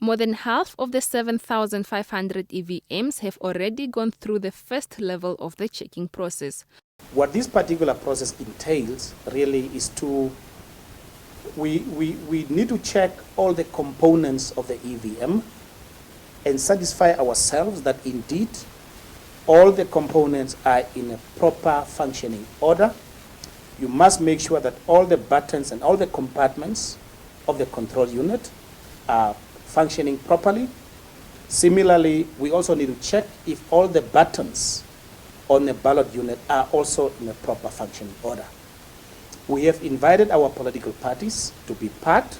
More than half of the 7,500 EVMs have already gone through the first level of the checking process. What this particular process entails really is we need to check all the components of the EVM and satisfy ourselves that indeed all the components are in a proper functioning order. You must make sure that all the buttons and all the compartments of the control unit are functioning properly. Similarly, we also need to check if all the buttons on the ballot unit are also in a proper functioning order. We have invited our political parties to be part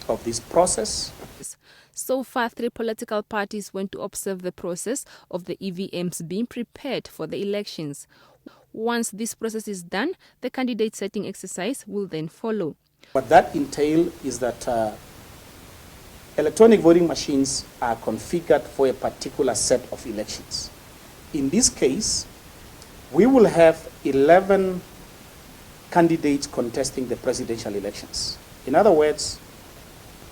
of this process. So far, 3 political parties went to observe the process of the EVMs being prepared for the elections. Once this process is done, the candidate setting exercise will then follow. What that entails is that electronic voting machines are configured for a particular set of elections. In this case, we will have 11 candidates contesting the presidential elections. In other words,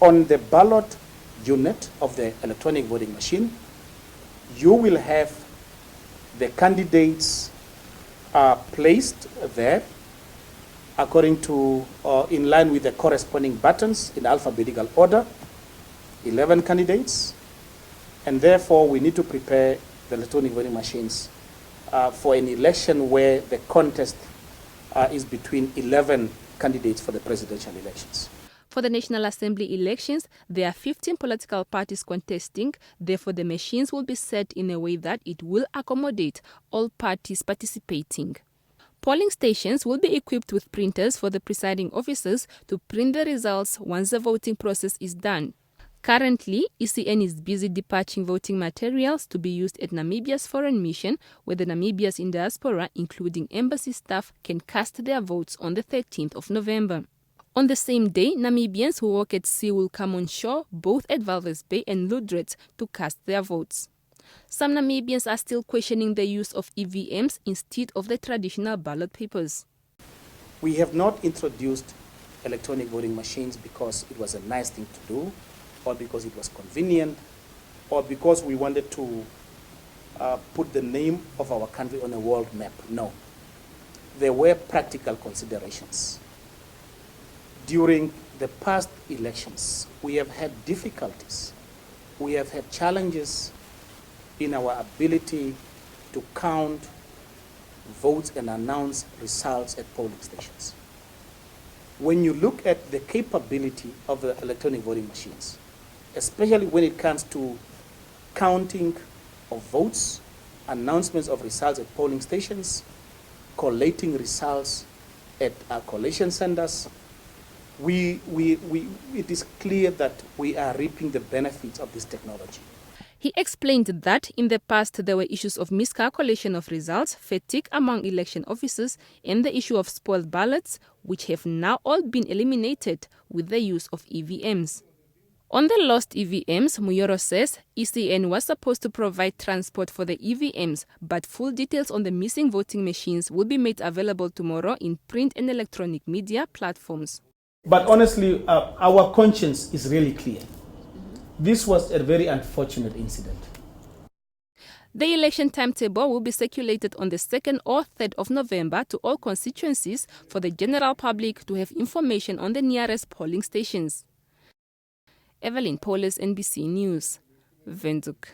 on the ballot unit of the electronic voting machine, you will have the candidates placed there according to, in line with the corresponding buttons in alphabetical order, 11 candidates, and therefore we need to prepare the electronic voting machines for an election where the contest is between 11 candidates for the presidential elections. For the National Assembly elections, there are 15 political parties contesting. Therefore, the machines will be set in a way that it will accommodate all parties participating. Polling stations will be equipped with printers for the presiding officers to print the results once the voting process is done. Currently, ECN is busy dispatching voting materials to be used at Namibia's foreign mission, where the Namibians in diaspora, including embassy staff, can cast their votes on the 13th of November. On the same day, Namibians who work at sea will come on shore, both at Walvis Bay and Ludret, to cast their votes. Some Namibians are still questioning the use of EVMs instead of the traditional ballot papers. We have not introduced electronic voting machines because it was a nice thing to do, or because it was convenient, or because we wanted to put the name of our country on a world map. No. There were practical considerations. During the past elections, we have had difficulties. We have had challenges in our ability to count votes and announce results at polling stations. When you look at the capability of the electronic voting machines, especially when it comes to counting of votes, announcements of results at polling stations, collating results at our collation centers, it is clear that we are reaping the benefits of this technology. He explained that in the past there were issues of miscalculation of results, fatigue among election officers, and the issue of spoiled ballots, which have now all been eliminated with the use of EVMs. On the lost EVMs, Muyoro says ECN was supposed to provide transport for the EVMs, but full details on the missing voting machines will be made available tomorrow in print and electronic media platforms. But honestly, our conscience is really clear. This was a very unfortunate incident. The election timetable will be circulated on the 2nd or 3rd of November to all constituencies for the general public to have information on the nearest polling stations. Evelyn Paulus, NBC News, Windhoek.